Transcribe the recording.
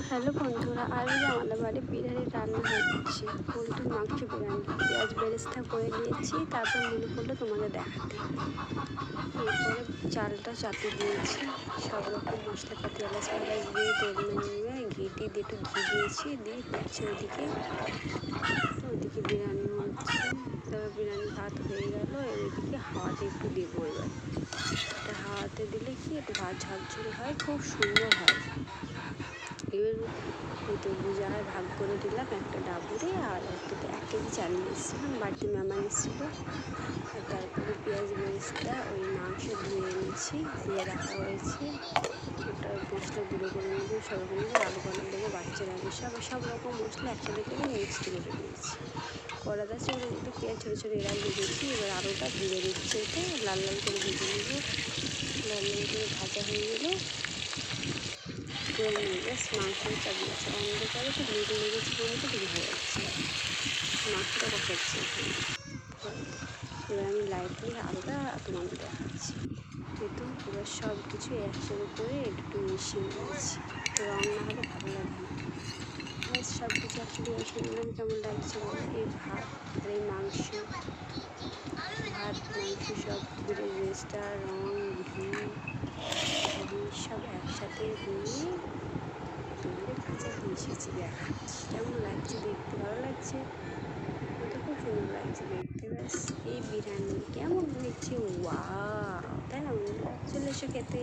Hello বন্ধুরা, আজকে আমাদের বাড়ি বিরিয়ানি রান্না হচ্ছে। পোলট্রির মাংস বিরিয়ানি, পেঁয়াজ বেরেস্তা করে নিয়েছি। তারপর মনে পড়লো তোমাকে দেখাতে। এরপরে চালটা চাপিয়ে দিয়েছি, সব রকম মশলাপাতি এলাচ ফেলাচ দিয়ে তেল নিয়ে ঘি দিয়ে একটু ঘি দিয়েছি, দিয়ে হচ্ছে ওইদিকে বিরিয়ানি হচ্ছে। তারপর বিরিয়ানি ভাত হয়ে গেল। ওইদিকে হাওয়াতে একটু দেবো। এবার এটা হাওয়াতে দিলে কি একটু ভাত ঝরঝরে হয়, খুব সুন্দর হয়। এবার ওই তো বুঝায় ভাগ করে দিলাম একটা ডাবরে। আর একটাতে 1 কেজি চাল নিয়ে এসেছিলাম, বাড়িতে মেহমান এসেছিলো। আর তারপরে পেঁয়াজ বেরেস্তা ওই মাংস ধুয়ে এনেছি, ধুয়ে রাখা হয়েছে। ওটা মশলা গুঁড়ো করে নেবো, সব রকম দেবো, আলু বানা দেবো, বাচ্চারা সব রকম মশলা একসাথে করে মিক্সড করে নিয়েছি। কড়াতে আছে, এবার একটু পেঁয়াজ ছোটো ছোটো এরা ভেজেছি। এবার আলুটা ভেজে দিচ্ছি, এটা লাল লাল করে ভেজে নেবো। লাল লাল করে ভাজা হয়ে গেলে করে নিয়ে ব্যাস মাংসটা চাপিয়েছি। অন্ধকারে তো লেগে লেগেছে বলে তো বোঝা যাচ্ছে মাংসটা কষাচ্ছি এখানে। এবার আমি লাইটলি আলুটা তোমাদের দেখাচ্ছি। কিন্তু এবার সব কিছু একসাথে করে একটু মিশিয়ে নিয়েছি, রং না হলে ভালো লাগে না। ব্যাস সব কিছু একসাথে মিশিয়ে নিলাম। কেমন লাগছে বলো? এই ভাত আর এই মাংস, ভাত মাংস সব বেরেস্তা, রং, ঘি সব একসাথে দিয়ে তোমাদের কাছে এসেছি দেখাচ্ছি। কেমন লাগছে দেখতে? ভালো লাগছে? আমার তো খুব সুন্দর লাগছে দেখতে। ব্যাস এই বিরিয়ানি কেমন হয়েছে? ওয়াও, তাই না বন্ধুরা? চলে এসো খেতে।